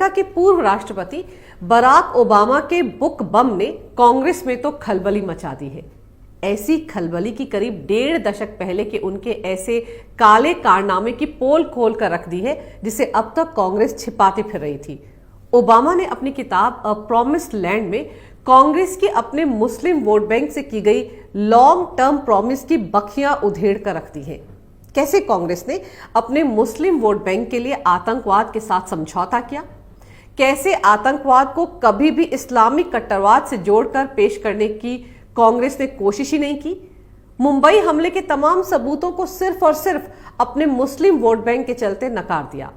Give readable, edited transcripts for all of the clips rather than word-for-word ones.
America के पूर्व राष्ट्रपति बराक ओबामा के बुक बम ने कांग्रेस में तो खलबली मचा दी है। ऐसी खलबली की करीब 1.5 दशक पहले के उनके ऐसे काले कारनामे की पोल खोल कर रख दी है जिसे अब तक कांग्रेस छिपाती फिर रही थी। ओबामा ने अपनी किताब अ प्रॉमिस्ड लैंड में कांग्रेस की अपने मुस्लिम वोट बैंक से की गई लॉन्ग टर्म प्रॉमिस की बखियां उधेड़ कर रख दी है। कैसे कांग्रेस ने अपने मुस्लिम वोट बैंक के लिए आतंकवाद के साथ समझौता किया, कैसे आतंकवाद को कभी भी इस्लामिक कट्टरवाद से जोड़कर पेश करने की कांग्रेस ने कोशिश ही नहीं की, मुंबई हमले के तमाम सबूतों को सिर्फ और सिर्फ अपने मुस्लिम वोट बैंक के चलते नकार दिया।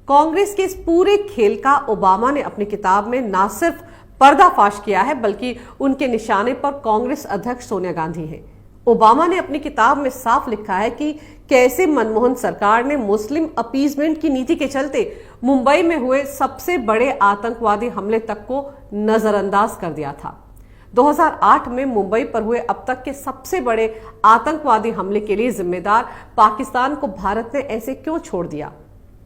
कांग्रेस के इस पूरे खेल का ओबामा ने अपनी किताब में न सिर्फ पर्दाफाश किया है बल्कि उनके निशाने पर कांग्रेस अध्यक्ष सोनिया गांधी हैं। ओबामा ने अपनी किताब में साफ लिखा है कि कैसे मनमोहन सरकार ने मुस्लिम अपीजमेंट की नीति के चलते मुंबई में हुए सबसे बड़े आतंकवादी हमले तक को नजरअंदाज कर दिया था। 2008 में मुंबई पर हुए अब तक के सबसे बड़े आतंकवादी हमले के लिए जिम्मेदार पाकिस्तान को भारत ने ऐसे क्यों छोड़ दिया?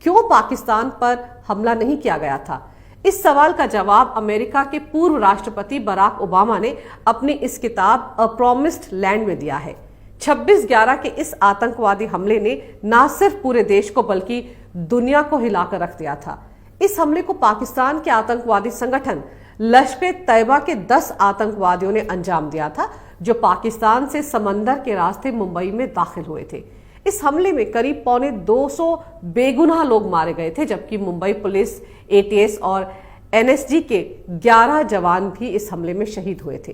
क्यों पाकिस्तान पर हमला नहीं किया गया था? इस सवाल का जवाब अमेरिका के पूर्व राष्ट्रपति बराक ओबामा ने अपनी इस किताब अ प्रॉमिस्ड लैंड में दिया है। 26/11 के इस आतंकवादी हमले ने न सिर्फ पूरे देश को बल्कि दुनिया को हिलाकर रख दिया था। इस हमले को पाकिस्तान के आतंकवादी संगठन लश्कर-ए-तैयबा के 10 आतंकवादियों ने अंजाम दिया था, जो पाकिस्तान से समंदर के रास्ते मुंबई में दाखिल हुए थे। इस हमले में करीब 250 बेगुनाह लोग मारे गए थे, जबकि मुंबई पुलिस, एटीएस और एनएसजी के 11 जवान भी इस हमले में शहीद हुए थे।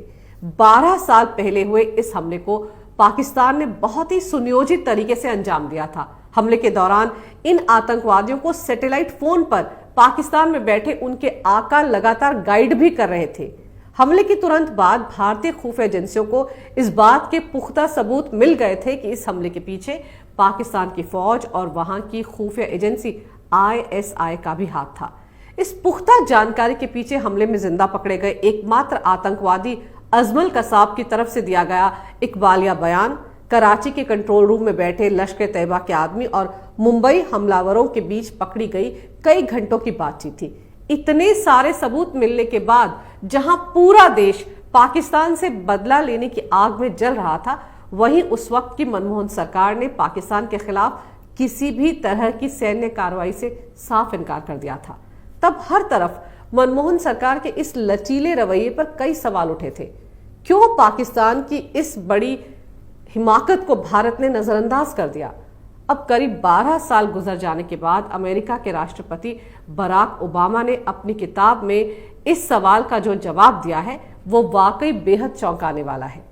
12 साल पहले हुए इस हमले को पाकिस्तान ने बहुत ही सुनियोजित तरीके से अंजाम दिया था। हमले के दौरान इन आतंकवादियों को सैटेलाइट फोन पर पाकिस्तान में बैठे उनके आका लगातार गाइड भी कर रहे थे। हमले के तुरंत बाद भारतीय खुफिया एजेंसियों को इस बात के पुख्ता सबूत मिल गए थे कि इस हमले के पीछे पाकिस्तान की फौज और वहां की खुफिया एजेंसी आईएसआई का भी हाथ था। इस पुख्ता जानकारी के पीछे हमले में जिंदा पकड़े गए एकमात्र आतंकवादी अजमल कसाब की तरफ से दिया गया इकबालिया बयान, कराची के कंट्रोल रूम में बैठे लश्कर-ए-तैयबा के आदमी और मुंबई हमलावरों के बीच पकड़ी गई कई घंटों की बातचीत थी। इतने सारे सबूत मिलने के बाद जहां पूरा देश पाकिस्तान से बदला लेने की आग में जल रहा था, वहीं उस वक्त की मनमोहन सरकार ने पाकिस्तान के खिलाफ किसी भी तरह की सैन्य कार्रवाई से साफ इनकार कर दिया था। तब हर तरफ मनमोहन सरकार के इस लचीले रवैये पर कई सवाल उठे थे। क्यों पाकिस्तान की इस बड़ी हिमाकत को भारत ने नजरअंदाज कर दिया? अब करीब 12 साल गुजर जाने के बाद अमेरिका के राष्ट्रपति बराक ओबामा ने अपनी किताब में इस सवाल का जो जवाब दिया है वो वाकई बेहद चौंकाने वाला है।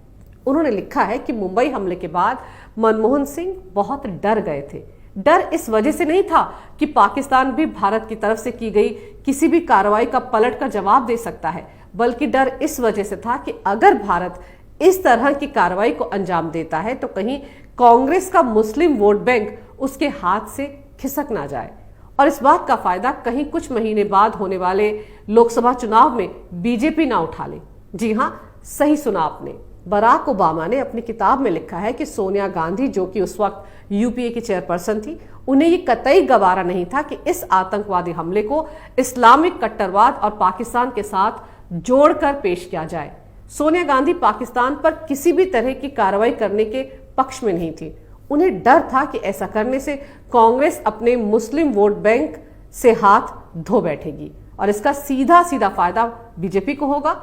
उन्होंने लिखा है कि मुंबई हमले के बाद मनमोहन सिंह बहुत डर गए थे। डर इस वजह से नहीं था कि पाकिस्तान भी भारत की तरफ से की गई किसी भी कार्रवाई का पलट कर जवाब दे सकता है, बल्कि डर इस वजह से था कि अगर भारत इस तरह की कार्रवाई को अंजाम देता है तो कहीं कांग्रेस का मुस्लिम वोट बैंक उसके हाथ से खिसक ना जाए और इस बात का फायदा कहीं कुछ महीने बाद होने वाले लोकसभा चुनाव में बीजेपी ना उठा ले। जी हां, सही सुना आपने। बराक ओबामा ने अपनी किताब में लिखा है कि सोनिया गांधी, जो कि उस वक्त यूपीए की चेयरपर्सन थी, उन्हें ये कतई गवारा नहीं था कि इस आतंकवादी हमले को इस्लामिक कट्टरवाद और पाकिस्तान के साथ जोड़कर पेश किया जाए। सोनिया गांधी पाकिस्तान पर किसी भी तरह की कार्रवाई करने के पक्ष में नहीं थी। उन्हें डर था कि ऐसा करने से कांग्रेस अपने मुस्लिम वोट बैंक से हाथ धो बैठेगी और इसका सीधा सीधा फायदा बीजेपी को होगा।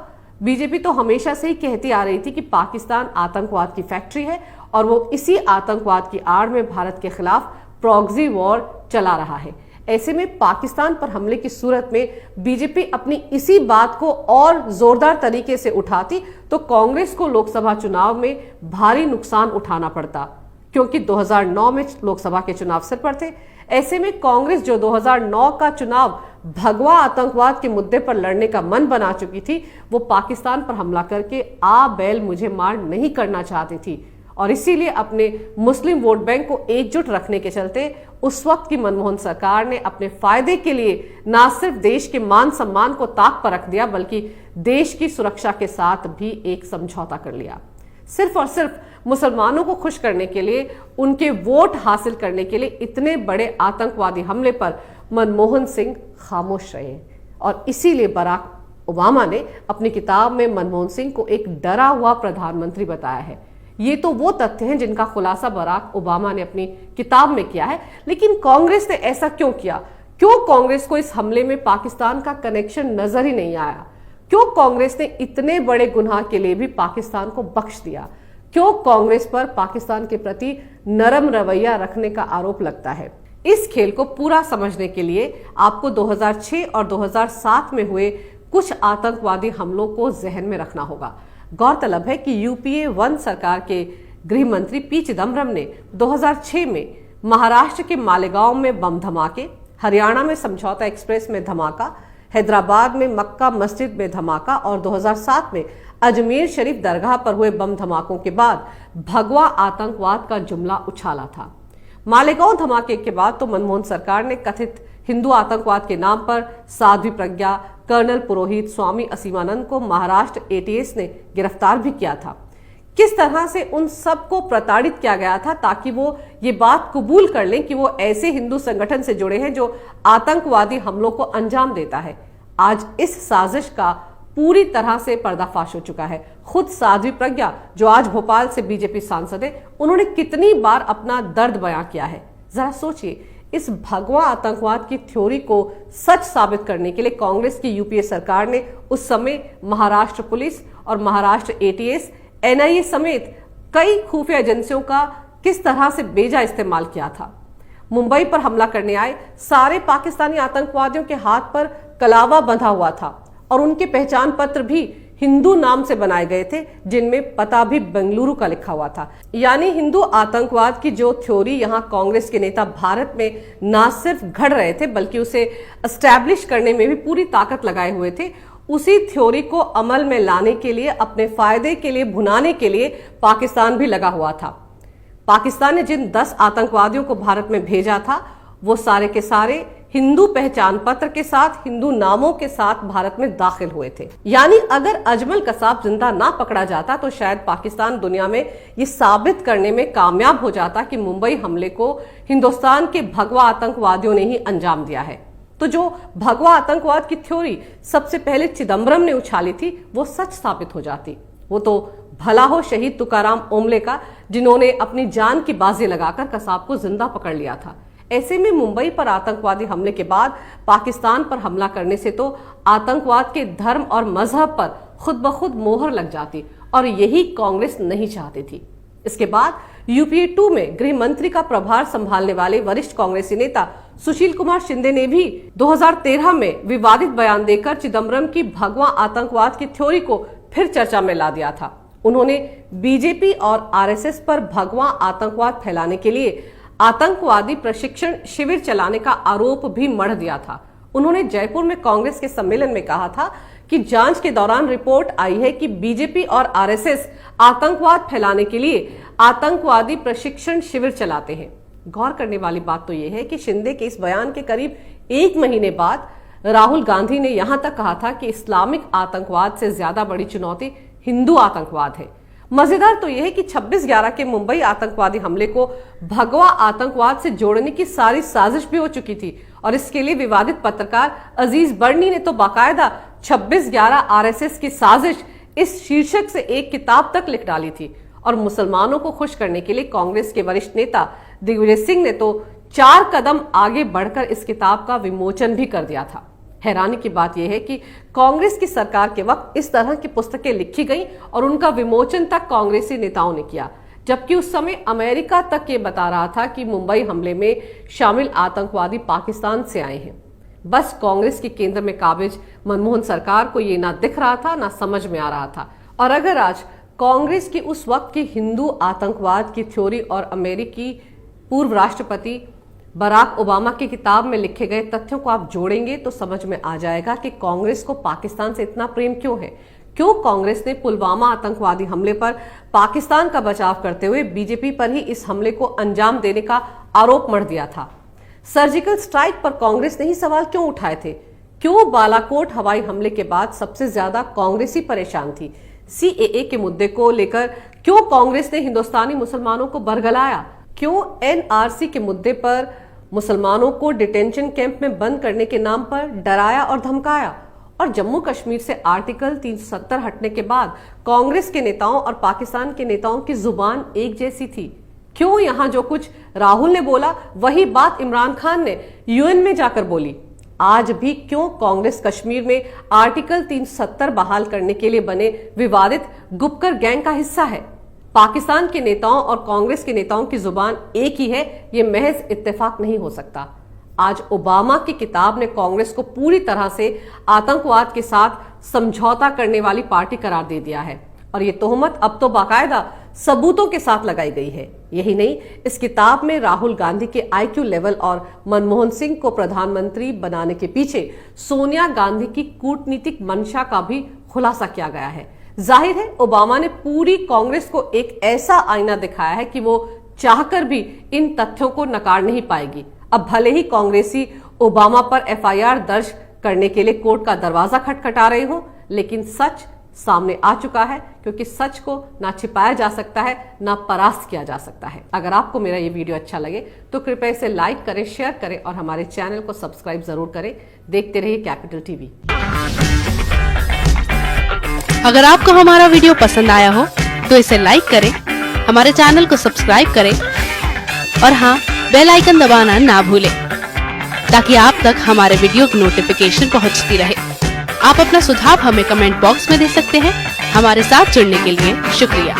बीजेपी तो हमेशा से ही कहती आ रही थी कि पाकिस्तान आतंकवाद की फैक्ट्री है और वो इसी आतंकवाद की आड़ में भारत के खिलाफ प्रॉक्सी वॉर चला रहा है। ऐसे में पाकिस्तान पर हमले की सूरत में बीजेपी अपनी इसी बात को और जोरदार तरीके से उठाती तो कांग्रेस को लोकसभा चुनाव में भारी नुकसान उठाना पड़ता, क्योंकि 2009 में लोकसभा के चुनाव सिर पर थे। ऐसे में कांग्रेस, जो 2009 का चुनाव भगवा आतंकवाद के मुद्दे पर लड़ने का मन बना चुकी थी, वो पाकिस्तान पर हमला करके आ बैल मुझे मार नहीं करना चाहती थी और इसीलिए अपने मुस्लिम वोट बैंक को एकजुट रखने के चलते उस वक्त की मनमोहन सरकार ने अपने फायदे के लिए न सिर्फ देश के मान सम्मान को ताक पर रख दिया, बल्कि देश की सुरक्षा के साथ भी एक समझौता कर लिया। सिर्फ और सिर्फ मुसलमानों को खुश करने के लिए, उनके वोट हासिल करने के लिए इतने बड़े आतंकवादी हमले पर मनमोहन सिंह खामोश रहे। और इसीलिए बराक ओबामा ने अपनी किताब में मनमोहन सिंह को एक डरा हुआ प्रधानमंत्री बताया है। ये तो वो तथ्य हैं जिनका खुलासा बराक ओबामा ने अपनी किताब में किया है। लेकिन कांग्रेस ने ऐसा क्यों किया? क्यों कांग्रेस को इस हमले में पाकिस्तान का कनेक्शन नजर ही नहीं आया? क्यों कांग्रेस ने इतने बड़े गुनाह के लिए भी पाकिस्तान को बख्श दिया? क्यों कांग्रेस पर पाकिस्तान के प्रति नरम रवैया रखने का आरोप लगता है? इस खेल को पूरा समझने के लिए आपको 2006 और 2007 में हुए कुछ आतंकवादी हमलों को जहन में रखना होगा। गौरतलब है कि यूपीए 1 सरकार के गृह मंत्री पी चिदम्बरम ने 2006 में महाराष्ट्र के मालेगांव में बम धमाके, हरियाणा में समझौता एक्सप्रेस में धमाका, हैदराबाद में मक्का मस्जिद में धमाका और 2007 में अजमेर शरीफ दरगाह पर हुए बम धमाकों के बाद भगवा आतंकवाद का जुमला उछाला था। मालेगांव धमाके के बाद तो मनमोहन सरकार ने कथित हिंदू आतंकवाद के नाम पर साध्वी प्रज्ञा, कर्नल पुरोहित, स्वामी असीमानंद को महाराष्ट्र एटीएस ने गिरफ्तार भी किया था। किस तरह से उन सबको प्रताड़ित किया गया था ताकि वो ये बात कबूल कर लें कि वो ऐसे हिंदू संगठन से जुड़े हैं जो आतंकवादी हमलों को अंजाम देता है। आज इस साजिश का पूरी तरह से पर्दाफाश हो चुका है। खुद साध्वी प्रज्ञा, जो आज भोपाल से बीजेपी सांसद है, उन्होंने कितनी बार अपना दर्द बयां किया है। जरा सोचिए, इस भगवा आतंकवाद की थ्योरी को सच साबित करने के लिए कांग्रेस की यूपीए सरकार ने उस समय महाराष्ट्र पुलिस और महाराष्ट्र एटीएस, एनआईए समेत कई खुफिया एजेंसियों का किस तरह से बेजा इस्तेमाल किया था। मुंबई पर हमला करने आए सारे पाकिस्तानी आतंकवादियों के हाथ पर कलावा बंधा हुआ था और उनके पहचान पत्र भी हिंदू नाम से बनाए गए थे, जिनमें पता भी बेंगलुरु का लिखा हुआ था। यानी हिंदू आतंकवाद की जो थ्योरी यहाँ कांग्रेस के नेता भारत में ना सिर्फ घड़ रहे थे बल्कि उसे एस्टैब्लिश करने में भी पूरी ताकत लगाए हुए थे, उसी थ्योरी को अमल में लाने के लिए, अपने फायदे के लिए, भुनाने के लिए पाकिस्तान भी लगा हुआ था। पाकिस्तान ने जिन 10 आतंकवादियों को भारत में भेजा था वो सारे के सारे हिंदू पहचान पत्र के साथ, हिंदू नामों के साथ भारत में दाखिल हुए थे। यानी अगर अजमल कसाब जिंदा ना पकड़ा जाता तो शायद पाकिस्तान दुनिया में ये साबित करने में कामयाब हो जाता कि मुंबई हमले को हिंदुस्तान के भगवा आतंकवादियों ने ही अंजाम दिया है। तो जो भगवा आतंकवाद की थ्योरी सबसे पहले चिदम्बरम ने उछाली थी वो सच साबित हो जाती। वो तो भला हो शहीद तुकाराम ओमले का, जिन्होंने अपनी जान की बाजी लगाकर कसाब को जिंदा पकड़ लिया था। ऐसे में मुंबई पर आतंकवादी हमले के बाद पाकिस्तान पर हमला करने से तो आतंकवाद के धर्म और मजहब पर खुद ब खुद मोहर लग जाती और यही कांग्रेस नहीं चाहती थी। इसके बाद यूपीए 2 में गृह मंत्री का प्रभार संभालने वाले वरिष्ठ कांग्रेसी नेता सुशील कुमार शिंदे ने भी 2013 में विवादित बयान देकर चिदम्बरम की भगवा आतंकवाद की थ्योरी को फिर चर्चा में ला दिया था। उन्होंने बीजेपी और आरएसएस पर भगवा आतंकवाद फैलाने के लिए आतंकवादी प्रशिक्षण शिविर चलाने का आरोप भी मढ़ दिया था। उन्होंने जयपुर में कांग्रेस के सम्मेलन में कहा था कि जांच के दौरान रिपोर्ट आई है कि बीजेपी और आरएसएस आतंकवाद फैलाने के लिए आतंकवादी प्रशिक्षण शिविर चलाते हैं। गौर करने वाली बात तो यह है कि शिंदे के इस बयान के करीब 1 महीने बाद राहुल गांधी ने यहां तक कहा था कि इस्लामिक आतंकवाद से ज्यादा बड़ी चुनौती हिंदू आतंकवाद है। मजेदार तो यह है कि 26/11 के मुंबई आतंकवादी हमले को भगवा आतंकवाद से जोड़ने की सारी साजिश भी हो चुकी थी और इसके लिए विवादित पत्रकार अजीज बर्नी ने तो बाकायदा 26/11 आरएसएस की साजिश इस शीर्षक से एक किताब तक लिख डाली थी। और मुसलमानों को खुश करने के लिए कांग्रेस के वरिष्ठ नेता दिग्विजय सिंह ने तो 4 कदम आगे बढ़कर इस किताब का विमोचन भी कर दिया था। हैरानी की बात यह है कि कांग्रेस की सरकार के वक्त इस तरह की पुस्तकें लिखी गई और उनका विमोचन तक कांग्रेसी नेताओं ने किया, जबकि उस समय अमेरिका तक ये बता रहा था कि मुंबई हमले में शामिल आतंकवादी पाकिस्तान से आए हैं। बस कांग्रेस के केंद्र में काबिज मनमोहन सरकार को ये ना दिख रहा था ना समझ में आ रहा था। और अगर आज कांग्रेस की उस वक्त की हिंदू आतंकवाद की थ्योरी और अमेरिकी पूर्व राष्ट्रपति बराक ओबामा की किताब में लिखे गए तथ्यों को आप जोड़ेंगे तो समझ में आ जाएगा कि कांग्रेस को पाकिस्तान से इतना प्रेम क्यों है। क्यों कांग्रेस ने पुलवामा आतंकवादी हमले पर पाकिस्तान का बचाव करते हुए बीजेपी पर ही इस हमले को अंजाम देने का आरोप मढ़ दिया था। सर्जिकल स्ट्राइक पर कांग्रेस ने ही सवाल क्यों उठाए थे। क्यों बालाकोट हवाई हमले के बाद सबसे ज्यादा कांग्रेसी परेशान थी। सीएए के मुद्दे को लेकर क्यों कांग्रेस ने हिंदुस्तानी मुसलमानों को बरगलाया। क्यों एनआरसी के मुद्दे पर मुसलमानों को डिटेंशन कैंप में बंद करने के नाम पर डराया और धमकाया। और जम्मू कश्मीर से आर्टिकल 370 हटने के बाद कांग्रेस के नेताओं और पाकिस्तान के नेताओं की जुबान एक जैसी थी। क्यों यहां जो कुछ राहुल ने बोला वही बात इमरान खान ने यूएन में जाकर बोली? आज भी क्यों कांग्रेस कश्मीर में आर्टिकल 370 बहाल करने के लिए बने विवादित गुपकर गैंग का हिस्सा है? पाकिस्तान के नेताओं और कांग्रेस के नेताओं की जुबान एक ही है, यह महज इत्तेफाक नहीं हो सकता। आज ओबामा की किताब ने कांग्रेस को पूरी तरह से आतंकवाद के साथ समझौता करने वाली पार्टी करार दे दिया है और ये तोहमत अब तो बाकायदा सबूतों के साथ लगाई गई है। यही नहीं, इस किताब में राहुल गांधी के आईक्यू लेवल और मनमोहन सिंह को प्रधानमंत्री बनाने के पीछे सोनिया गांधी की कूटनीतिक मंशा का भी खुलासा किया गया है। जाहिर है ओबामा ने पूरी कांग्रेस को एक ऐसा आईना दिखाया है कि वो चाहकर भी इन तथ्यों को नकार नहीं पाएगी। अब भले ही कांग्रेसी ओबामा पर एफआईआर दर्ज करने के लिए कोर्ट का दरवाजा खटखटा रहे हो, लेकिन सच सामने आ चुका है, क्योंकि सच को ना छिपाया जा सकता है ना परास्त किया जा सकता है। अगर आपको मेरा ये वीडियो अच्छा लगे तो कृपया इसे लाइक करें, शेयर करें और हमारे चैनल को सब्सक्राइब जरूर करें। देखते रहिए कैपिटल टीवी। अगर आपको हमारा वीडियो पसंद आया हो तो इसे लाइक करें, हमारे चैनल को सब्सक्राइब करें और हाँ, बेल आइकन दबाना ना भूलें ताकि आप तक हमारे वीडियो की नोटिफिकेशन पहुंचती रहे। आप अपना सुझाव हमें कमेंट बॉक्स में दे सकते हैं। हमारे साथ जुड़ने के लिए शुक्रिया।